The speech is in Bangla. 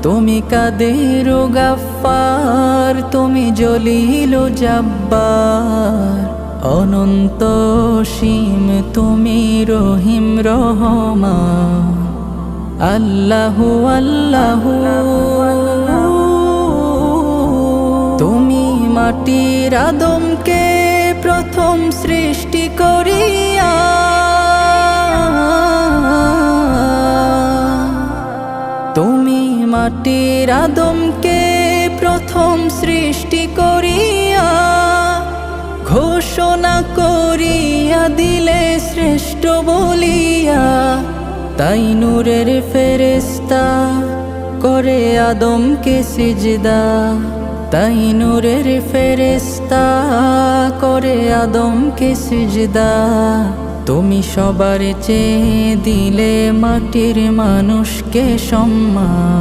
তুমি কাদের গাফফার, তুমি জলিল জাব্বার, অনন্ত সীম তুমি রহিম রহমান। আল্লাহু আল্লাহু, তুমি মাটির আদমকে প্রথম সৃষ্টি করিয়া তুমি মাটির আদমকে প্রথম সৃষ্টি করিয়া ঘোষণা করিয়া দিলে শ্রেষ্ঠ বলিয়া। তাই নূরের ফেরেশতা করে আদমকে সিজদা, তাই নূরের ফেরেশতা করে আদমকে সিজদা। তুমি সবার চেয়ে দিলে মাটির মানুষকে সম্মান।